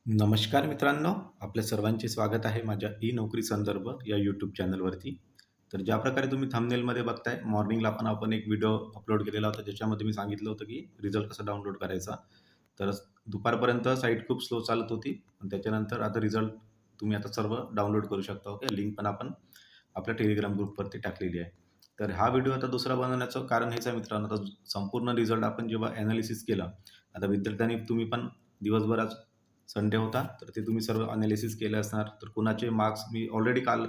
नमस्कार मित्रांनो, आपल्या सर्वांचे स्वागत आहे माझ्या ई नोकरी संदर्भ या यूट्यूब चॅनलवरती. तर ज्या प्रकारे तुम्ही थंबनेलमध्ये बघताय, मॉर्निंगला पण आपण एक व्हिडिओ अपलोड केलेला होता, ज्याच्यामध्ये मी सांगितलं होतं की रिझल्ट कसा डाउनलोड करायचा. तर दुपारपर्यंत साईट खूप स्लो चालत होती. पण त्याच्यानंतर आता रिझल्ट तुम्ही आता सर्व डाउनलोड करू शकता. ओके. लिंक पण आपण आपल्या टेलिग्राम ग्रुपवरती टाकलेली आहे. तर हा व्हिडिओ आता दुसरा बनवण्याचं कारण हेच आहे मित्रांनो, आता संपूर्ण रिझल्ट आपण जेव्हा ॲनालिसिस केला, आता विद्यार्थ्यांनी तुम्ही पण दिवसभर आज संडे होता, तर ते तुम्ही सर्व ॲनालिसिस केले असणार. तर कुणाचे मार्क्स मी ऑलरेडी काल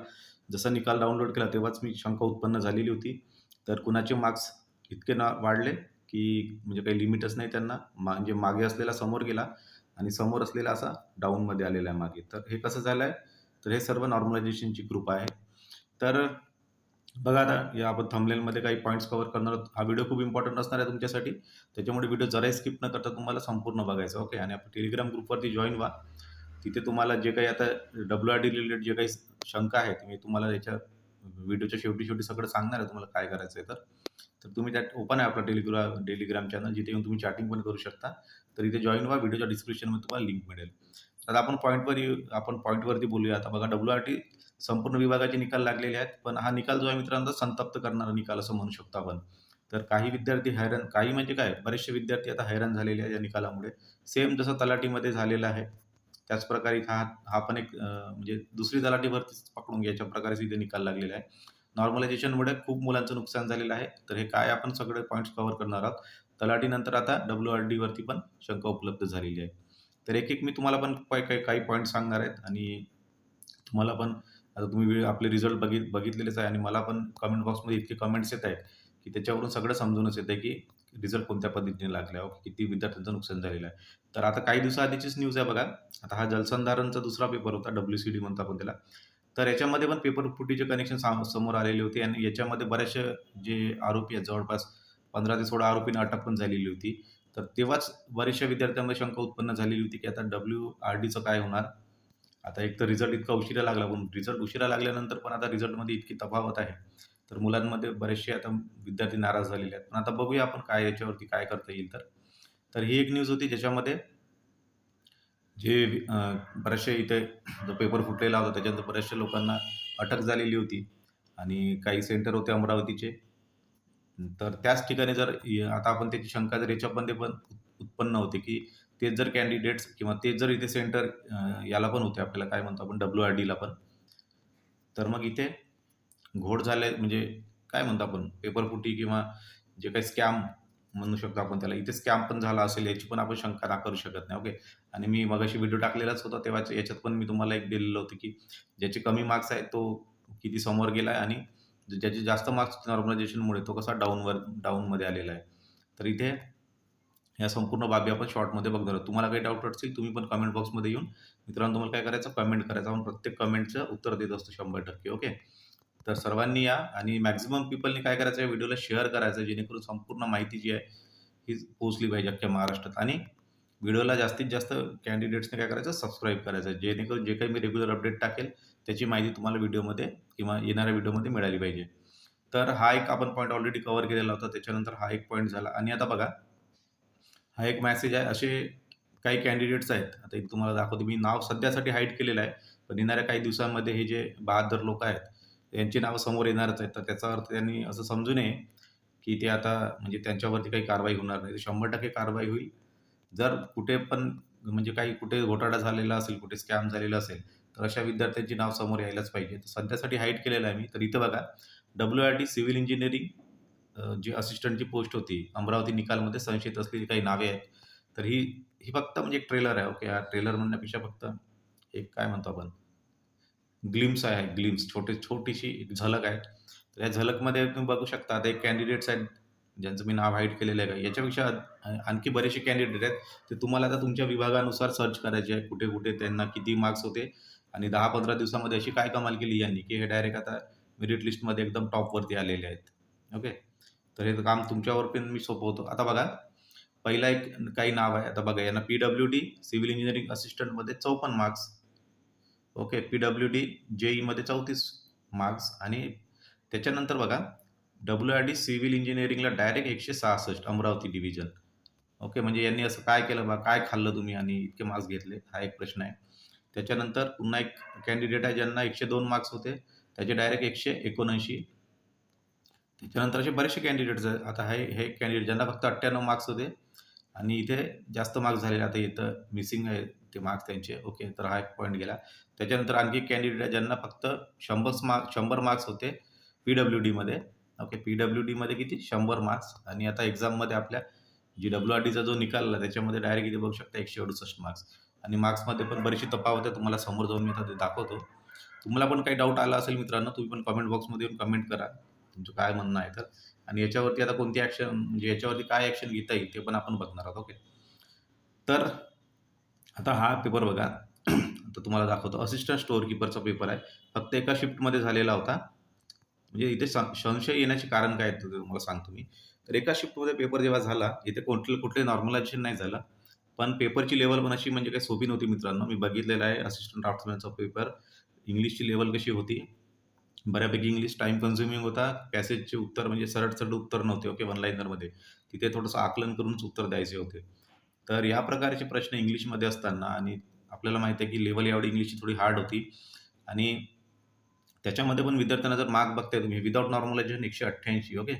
जसा निकाल डाउनलोड केला, तेव्हाच मी शंका उत्पन्न झालेली होती. तर कुणाचे मार्क्स इतके वाढले, की म्हणजे काही लिमिटच नाही त्यांना. म्हणजे मागे असलेला समोर गेला आणि समोर असलेला असा डाऊनमध्ये आलेला आहे मागे. तर हे कसं झालं आहे, तर हे सर्व नॉर्मलायझेशनची कृपा आहे. तर बघा आता या आपण थंबनेलमध्ये काही पॉईंट्स कव्हर करणार आहोत. हा व्हिडिओ खूप इम्पॉर्टंट असणार आहे तुमच्यासाठी. त्याच्यामुळे व्हिडिओ जराही स्किप न करता तुम्हाला संपूर्ण बघायचा. ओके. आणि आपण टेलिग्राम ग्रुपवरती जॉइन व्हा. तिथे तुम्हाला जे काही आता डब्ल्यू-आर-डी रिलेटेड जे काही शंका आहेत, मी तुम्हाला याच्या व्हिडिओच्या शेवटी सगळं सांगणार आहे तुम्हाला काय करायचं आहे तर. तर तुम्ही त्यात ओपन आहे आपला टेलिग्राम चॅनल, जिथे येऊन तुम्ही चॅटिंग पण करू शकता. तर इथे जॉइन व्हा. व्हिडिओच्या डिस्क्रिप्शनमध्ये तुम्हाला लिंक मिळेल. तर आपण पॉईंटवरती बोलूया. आता बघा, डब्ल्यू-आर-टी संपूर्ण विभागाचे निकाल लागलेले आहेत. पण हा निकाल जो आहे मित्रांनो, संतप्त करणारा निकाल असं म्हणू शकतो आपण. तर काही विद्यार्थी हैराण, काही म्हणजे काय, बरेचसे विद्यार्थी आता हैराण झालेले आहेत या निकालामुळे. सेम जसं तलाठीमध्ये झालेलं आहे, त्याच प्रकारे हा हा पण एक म्हणजे दुसरी तलाठी भरतीच पकडून घ्यायच्या प्रकारे इथे निकाल लागलेला आहे. नॉर्मलायझेशनमुळे खूप मुलांचं नुकसान झालेलं आहे. तर हे काय आपण सगळे पॉईंट्स कव्हर करणार आहोत. तलाठीनंतर आता डब्ल्यू-आर-डीवरती पण शंका उपलब्ध झालेली आहे. तर एक-एक मी तुम्हाला पण काही पॉईंट सांगणार आहेत आणि तुम्हाला पण आता तुम्ही आपले रिझल्ट बघितलेलेच आहे आणि मला पण कमेंट बॉक्समध्ये इतके कमेंट्स येत आहेत, की त्याच्यावरून सगळं समजूनच येतंय, की रिझल्ट कोणत्या पद्धतीने लागला आहे, किती विद्यार्थ्यांचं नुकसान झालेलं आहे. तर आता काही दिवसाआधीचीच न्यूज आहे बघा. आता हा जलसंधारणचा दुसरा पेपर होता, WCD म्हणतो आपण त्याला. तर याच्यामध्ये पण पेपर फुटीचे कनेक्शन समोर आलेले होते आणि याच्यामध्ये बरेचसे जे आरोपी आहेत, जवळपास 15 ते 16 आरोपींना अटक पण झालेली होती. तर तेव्हाच बऱ्याचशा विद्यार्थ्यांमध्ये शंका उत्पन्न झालेली होती, की आता WRDचं काय होणार? आता एक तर रिझल्ट इतका उशिरा लागला, पण रिझल्ट उशिरा लागल्यानंतर पण आता रिझल्टमध्ये इतकी तफावत आहे. तर मुलांमध्ये बरेचसे आता विद्यार्थी नाराज झालेले आहेत. पण आता बघूया आपण काय याच्यावरती काय करता येईल तर. तर ही एक न्यूज होती, ज्याच्यामध्ये जे बऱ्याचशा इथे जो पेपर फुटलेला होता, त्याच्यानंतर बऱ्याचशा लोकांना अटक झालेली होती आणि काही सेंटर होते अमरावतीचे. तर त्याच ठिकाणी जर आता आपण त्याची शंका जर याच्यामध्ये पण उत्पन्न होते, की तेच जर कॅन्डिडेट्स किंवा तेच जर इथे सेंटर याला पण होते, आपल्याला काय म्हणतो आपण, WRDला पण. तर मग इथे घोळ झाले, म्हणजे काय म्हणतो आपण, पेपरफुटी किंवा जे काही स्कॅम म्हणू शकतो आपण त्याला, इथे स्कॅम पण झाला असेल याची पण आपण शंका नाकारू शकत नाही. ओके. आणि मी मगाशी व्हिडिओ टाकलेलाच होता, तेव्हाच याच्यात पण मी तुम्हाला एक दिलेलं होतं, की ज्याचे कमी मार्क्स आहेत तो किती समोर गेला आहे आणि ज्याचे जास्त मार्क्स नॉर्मलायझेशनमुळे तो कसा डाऊनमध्ये आलेला आहे. तर इथे ह्या संपूर्ण बाबी आपण शॉर्टमध्ये बघणार आहोत. तुम्हाला काही डाऊट असेल, तुम्ही पण कमेंट बॉक्समध्ये येऊन, मित्रांनो, तुम्हाला काय करायचं, कमेंट करायचं. आपण प्रत्येक कमेंटचं उत्तर देत असतो 100%. ओके. तर सर्वांनी या आणि मॅक्सिमम पीपलनी काय करायचं, या व्हिडिओला शेअर करायचं, जेणेकरून संपूर्ण माहिती जी आहे ही पोहोचली पाहिजे अख्ख्या महाराष्ट्रात. आणि व्हिडिओला जास्तीत जास्त कॅन्डिडेट्सने काय करायचं, सबस्क्राईब करायचं, जेणेकरून जे काही मी रेग्युलर अपडेट टाकेल त्याची माहिती तुम्हाला व्हिडिओमध्ये किंवा येणाऱ्या व्हिडिओमध्ये मिळाली पाहिजे. तर हा एक आपण पॉईंट ऑलरेडी कव्हर केलेला होता. त्याच्यानंतर हा एक पॉईंट झाला आणि आता बघा, हा एक मेसेज आहे. असे काही कॅन्डिडेट्स आहेत. आता एक तुम्हाला दाखवतो. मी नाव सध्यासाठी हाईड केलेलं आहे. पण येणाऱ्या काही दिवसांमध्ये हे जे 72 लोकं आहेत, यांची नावं समोर येणारच आहेत. तर त्याचा अर्थ त्यांनी असं समजू नये, की ते आता म्हणजे त्यांच्यावरती काही कारवाई होणार नाही. 100% कारवाई होईल. जर कुठे पण म्हणजे काही कुठे घोटाळा झालेला असेल, कुठे स्कॅम झालेला असेल, तर अशा विद्यार्थ्यांची नाव समोर यायलाच पाहिजे. तर सध्यासाठी हाईड केलेलं आहे मी. तर इथं बघा, WRT सिव्हिल इंजिनिअरिंग जी असिस्टंटची पोस्ट होती, अमरावती निकालमध्ये संशयित असलेली काही नावे आहेत. तर ही ही फक्त म्हणजे एक ट्रेलर आहे. ओके. हा ट्रेलर म्हणण्यापेक्षा फक्त एक काय म्हणतो आपण, ग्लिम्स आहे, ग्लिम्स छोटीशी एक झलक आहे. तर या झलकमध्ये तुम्ही बघू शकता, आता एक कॅन्डिडेट्स आहेत, ज्यांचं मी नाव हाईड केलेलं आहे. याच्यापेक्षा आणखी बरेचसे कॅन्डिडेट आहेत. ते तुम्हाला आता तुमच्या विभागानुसार सर्च करायचे आहे. कुठे-कुठे त्यांना किती मार्क्स होते आणि 10-15 दिवसामध्ये अशी काय कमाल केली यांनी, की हे डायरेक्ट आता मेरिट लिस्टमध्ये एकदम टॉपवरती आलेले आहेत. ओके. तर हे काम तुमच्यावर पण मी सोपवतो. आता बघा, पहिला एक काही नाव आहे. आता बघा, यांना PWD सिव्हिल इंजिनिअरिंग असिस्टंटमध्ये 54 मार्क्स. ओके. PWD JEमध्ये 34 मार्क्स आणि त्याच्यानंतर बघा, WRD सिव्हिल इंजिनिअरिंगला डायरेक्ट 166 अमरावती डिव्हिजन. ओके, म्हणजे यांनी असं काय केलं बा? काय खाल्लं तुम्ही आणि इतके मार्क्स घेतले? हा एक प्रश्न आहे. त्याच्यानंतर पुन्हा एक कॅन्डिडेट आहे ज्यांना 102 मार्क्स होते. त्याचे डायरेक्ट 179. त्याच्यानंतर असे बरेचसे कॅन्डिडेट्स आहेत. आता हे कॅन्डिडेट ज्यांना फक्त 98 मार्क्स होते आणि इथे जास्त मार्क्स झालेले. आता इथं मिसिंग आहे ते मार्क्स त्यांचे. ओके, तर हा एक पॉइंट गेला. त्याच्यानंतर आणखी एक कॅन्डिडेट आहे ज्यांना फक्त 100 मार्क्स होते पी-डब्ल्यू-डीमध्ये. ओके, पी-डब्ल्यू-डीमध्ये किती? 100 मार्क्स आणि आता एक्झाममध्ये आपल्या जी डब्ल्यू-आर-डीचा जो निकाल आला त्याच्यामध्ये डायरेक्ट इथे बघू शकता 168 मार्क्स आणि मार्क्समध्ये पण बरीचशी तफावत आहे. तुम्हाला समोर जाऊन मी आता ते दाखवतो. तुम्हाला पण काही डाऊट आला असेल मित्रांनो, तुम्ही पण कमेंट बॉक्समध्ये येऊन कमेंट करा. तुमचं काय म्हणणं आहे तर. आणि याच्यावरती आता कोणती ॲक्शन म्हणजे याच्यावरती काय ॲक्शन घेता येईल ते पण आपण बघणार आहोत. ओके. तर आता हा पेपर बघा. तर तुम्हाला दाखवतो. असिस्टंट स्टोअर कीपरचा पेपर आहे. फक्त एका शिफ्टमध्ये झालेला होता. म्हणजे इथे संशय येण्याचे कारण काय आहे ते तुम्हाला सांगतो मी. तर एका शिफ्टमध्ये पेपर जेव्हा झाला, इथे कुठले नॉर्मलायझेशन नाही झालं. पण पेपरची लेव्हल पण अशी म्हणजे काही सोपी नव्हती मित्रांनो. मी बघितलेला आहे असिस्टंट ड्राफ्ट्समॅनचा पेपर. इंग्लिशची लेव्हल कशी होती? बऱ्यापैकी इंग्लिश टाईम कन्झ्युमिंग होता. पॅसेजचे उत्तर म्हणजे सरळ-सरळ उत्तर नव्हते. ओके, वन लाइनरमध्ये. तिथे थोडंसं आकलन करूनच उत्तर द्यायचे होते. तर या प्रकारचे प्रश्न इंग्लिशमध्ये असताना आणि आपल्याला माहिती आहे की लेव्हल एवढी इंग्लिशची थोडी हार्ड होती आणि त्याच्यामध्ये पण विद्यार्थ्यांना जर मार्क बघताय तुम्ही विदाऊट नॉर्मलायझेशन 188. ओके.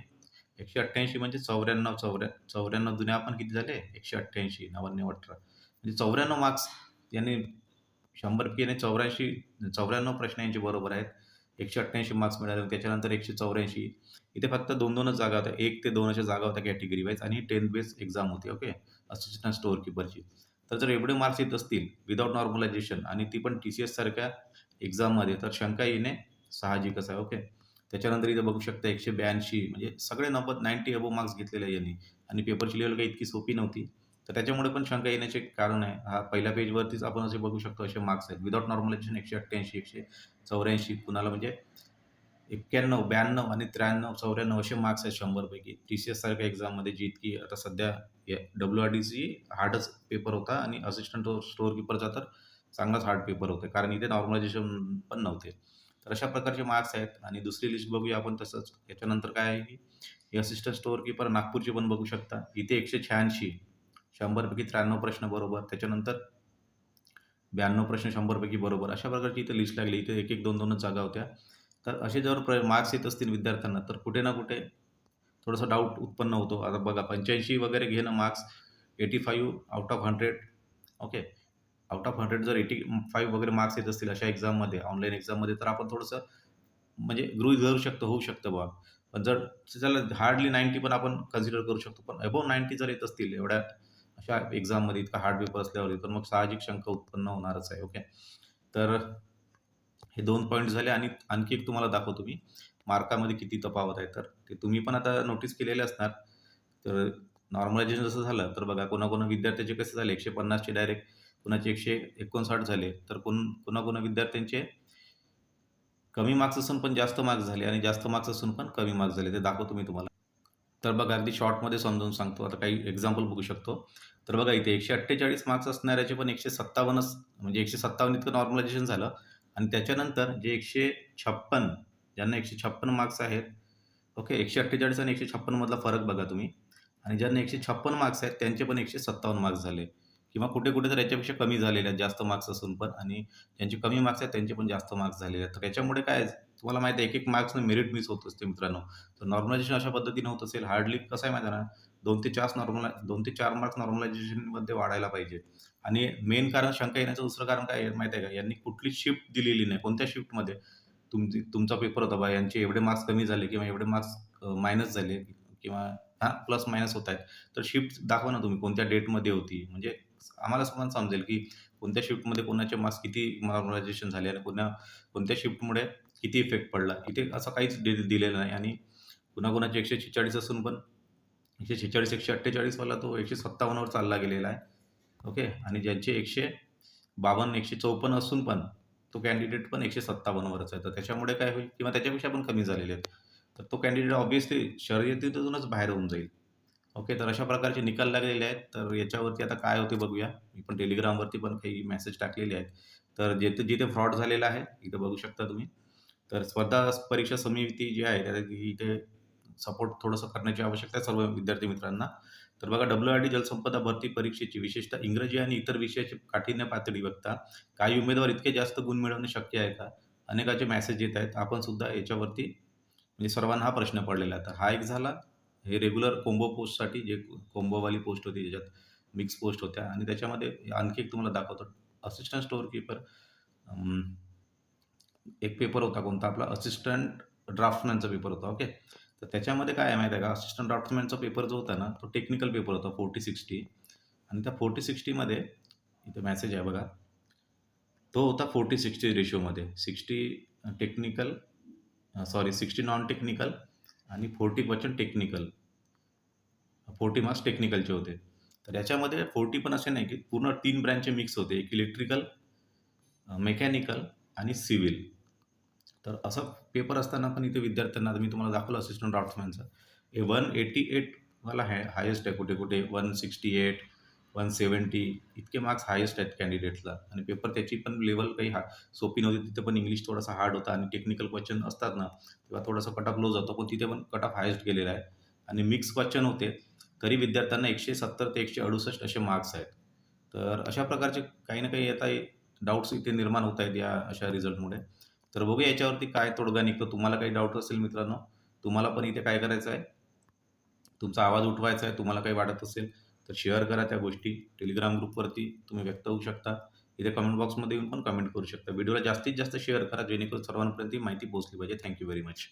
188 म्हणजे 94 दुने आपण किती झाले? 188, 99, 18 म्हणजे 94 मार्क्स यांनी 100 पैकी याने 94 प्रश्न यांचे बरोबर आहेत. 188 मार्क्स मिळाले. त्याच्यानंतर 184. इथे फक्त 2-2च जागा होत्या. 1 ते 2 अशा जागा होत्या कॅटेगरी वाईज आणि 10 बेस एक्झाम होती. ओके. असिस्टंट स्टोअर कीपरची. तर जर एवढे मार्क्स येत असतील विदाऊट नॉर्मलायझेशन आणि ती पण टी-सी-एस सारख्या एक्झाममध्ये तर शंका येणे साहजिकच आहे. ओके. त्याच्यानंतर इथे बघू शकता 182 म्हणजे सगळे 90 अबोव्ह मार्क्स घेतलेले आहे यांनी आणि पेपरची लेव्हल काही इतकी सोपी नव्हती. तर त्याच्यामुळे पण शंका येण्याचे कारण आहे. हा पहिल्या पेजवरतीच आपण असे बघू शकतो असे मार्क्स आहेत. विदाऊट नॉर्मलायझेशन 188, 184 कुणाला म्हणजे 91, 92 आणि 93, 94 असे मार्क्स आहेत 100 पैकी. टी-सी-एस सारख्या एक्झाममध्ये जी इतकी आता सध्या डब्ल्यू-आर-डीची हार्डच पेपर होता आणि असिस्टंट स्टोअर कीपरचा तर चांगलाच हार्ड पेपर होता. कारण इथे नॉर्मलायझेशन पण नव्हते. तर अशा प्रकारचे मार्क्स आहेत आणि दुसरी लिस्ट बघूया आपण तसंच. याच्यानंतर काय आहे की हे असिस्टंट स्टोअर कीपर नागपूरची पण बघू शकता. इथे 186, 100 पैकी 93 प्रश्न बरोबर. त्याच्यानंतर 92 प्रश्न 100 पैकी बरोबर. अशा प्रकारची इथे लिस्ट लागली. इथे 1-1, 2-2च जागा होत्या. तर असे जर मार्क्स येत असतील विद्यार्थ्यांना, तर कुठे ना कुठे थोडासा डाऊट उत्पन्न होतो. आता बघा 85 वगैरे घेणं marks, 85 out of 100. Okay. Out of 100 जर 85 वगैरे मार्क्स येत असतील अशा एक्झाममध्ये, ऑनलाईन एक्झाममध्ये, तर आपण थोडंसं म्हणजे गृहीत धरू शकतो, होऊ शकतं बुवा. पण जर त्याला हार्डली 90 पण आपण कन्सिडर करू शकतो. पण अबोव्ह 90 जर येत असतील एवढ्या अशा एक्झाममध्ये इतका हार्ड पेपर असल्यावर, तर मग साहजिक शंका उत्पन्न होणारच आहे. ओके. तर हे 2 पॉइंट झाले आणि आणखी एक तुम्हाला दाखवतो मी, मार्कामध्ये किती तफावत आहे. तर ते तुम्ही पण आता नोटीस केलेले असणार. तर नॉर्मलायझेशन जसं झालं, तर बघा कोणा विद्यार्थ्याचे कसे झाले 150 चे डायरेक्ट, कुणाचे 159 झाले, तर कोणा विद्यार्थ्यांचे कमी मार्क्स असून पण जास्त मार्क्स झाले आणि जास्त मार्क्स असून पण कमी मार्क्स झाले. ते दाखवतो मी तुम्हाला. तर बघा अगदी शॉर्टमध्ये समजावून सांगतो. आता काही एक्झाम्पल बघू शकतो. तर बघा इथे 148 मार्क्स असणाऱ्याचे पण 157च म्हणजे 157 इतकं नॉर्मलायझेशन झालं आणि त्याच्यानंतर जे 156 ज्यांना 156 मार्क्स आहेत. ओके. 148 आणि 156 मधला फरक बघा तुम्ही आणि ज्यांना 156 मार्क्स आहेत त्यांचे पण 157 मार्क्स झाले किंवा कुठे-कुठे तर याच्यापेक्षा कमी झालेले आहेत जास्त मार्क्स असून पण आणि ज्यांचे कमी मार्क्स आहेत त्यांचे पण जास्त मार्क्स झालेले आहेत. तर याच्यामुळे काय आहे, तुम्हाला माहिती आहे एक-एक मार्क्सनं मेरिट मिस होत असते मित्रांनो. तर नॉर्मलायझेशन अशा पद्धतीने होत असेल. हार्डली कसं आहे माहिती आहे ना, 2 ते 4 मार्क्स नॉर्मलायझेशनमध्ये वाढायला पाहिजे. आणि मेन कारण शंका येण्याचं दुसरं कारण काय आहे माहिती आहे का? यांनी कुठली शिफ्ट दिलेली नाही. कोणत्या शिफ्टमध्ये तुमचा पेपर होता बा, यांचे एवढे मार्क्स कमी झाले किंवा एवढे मार्क्स मायनस झाले किंवा हां, प्लस मायनस होत आहेत. तर शिफ्ट दाखवा ना तुम्ही कोणत्या डेटमध्ये होती. म्हणजे आम्हाला पण समजेल की कोणत्या शिफ्टमध्ये कोणाचे मार्क्स किती नॉर्मलायझेशन झाले आणि कोणत्या शिफ्टमुळे किती इफेक्ट पडला. इथे असं काहीच दिलेलं नाही आणि कुणाकुणाचे 146 असून पण 146, 148 वाला तो 157 वर चालला गेलेला आहे. ओके. आणि ज्यांचे 152, 154 असून पण तो कॅन्डिडेट पण 157 वरच आहे. तर त्याच्यामुळे काय होईल किंवा त्याच्यापेक्षा पण कमी झालेले आहेत. तर तो कॅन्डिडेट ऑब्व्हियसली शर्यतीतूनच बाहेर होऊन जाईल. ओके. तर अशा प्रकारचे निकाल लागलेले आहेत. तर याच्यावरती आता काय होते बघूया. मी पण Telegramवरती पण काही मेसेज टाकलेले आहेत. तर जिथे फ्रॉड झालेला आहे, इथं बघू शकता तुम्ही. तर स्पर्धा परीक्षा समिती जी आहे, इथे सपोर्ट थोडंसं करण्याची आवश्यकता आहे सर्व विद्यार्थी मित्रांना. तर बघा WRD जलसंपदा भरती परीक्षेची विशेषतः इंग्रजी आणि इतर विषयाची काठिण्य पातळी बघता काही उमेदवार इतके जास्त गुण मिळवणे शक्य आहे का? अनेकाचे मेसेज येत आहेत. आपण सुद्धा याच्यावरती म्हणजे सर्वांना हा प्रश्न पडलेला आहे. तर हा एक झाला. हे रेग्युलर कोम्बो पोस्टसाठी जे कोम्बोवाली पोस्ट होती ज्याच्यात मिक्स पोस्ट होत्या आणि त्याच्यामध्ये आणखी एक तुम्हाला दाखवतो. असिस्टंट स्टोअर कीपर एक पेपर होता कोणता आपला असिस्टंट ड्राफ्टमॅनचा पेपर होता. ओके. तर त्याच्यामध्ये काय आहे माहिती आहे का, असिस्टंट ड्राफ्टमॅनचा पेपर जो होता ना, तो टेक्निकल पेपर होता 40-60 आणि त्या 40-60 इथे मेसेज आहे बघा. तो होता 40-60 रेशिओमध्ये. 60 टेक्निकल 60 नॉन टेक्निकल आणि 40% टेक्निकल. 40 मार्क्स टेक्निकलचे होते. तर याच्यामध्ये 40 पण असे नाही की पूर्ण 3 ब्रँचचे मिक्स होते. एक इलेक्ट्रिकल, मेकॅनिकल आणि सिव्हिल. तर असा पेपर असताना पण इथे विद्यार्थ्यांना आता मी तुम्हाला दाखवलं असिस्टंट ड्राफ्ट्समॅनचं. हे 188 वाला हायेस्ट आहे कुठे-कुठे 168, 170 इतके मार्क्स हायेस्ट आहेत कॅन्डिडेट्सला आणि पेपर त्याची पण लेव्हल काही सोपी नव्हती. तिथे पण इंग्लिश थोडासा हार्ड होता आणि टेक्निकल क्वेश्चन असतात ना, तेव्हा थोडासा कट ऑफ लो जातो. पण तिथे पण कट ऑफ हायेस्ट गेलेला आहे आणि मिक्स क्वेश्चन होते. तरी विद्यार्थ्यांना 170 ते 168 असे मार्क्स आहेत. तर अशा प्रकारचे काही ना काही आता डाउट्स इथे निर्माण होत आहेत या अशा रिझल्टमुळे. तर बघूया याच्यावरती काय तोडगा निघतो. तुम्हाला काही डाऊट असेल मित्रांनो, तुम्हाला पण इथे काय करायचं आहे, तुमचा आवाज उठवायचा आहे. तुम्हाला काही वाटत असेल तर शेअर करा त्या गोष्टी. टेलिग्राम ग्रुपवरती तुम्ही व्यक्त होऊ शकता. इथे कमेंट बॉक्समध्ये येऊन पण कमेंट करू शकता. व्हिडिओला जास्तीत जास्त शेअर करा जेणेकरून सर्वांपर्यंत ही माहिती पोहोचली पाहिजे. Thank you very much.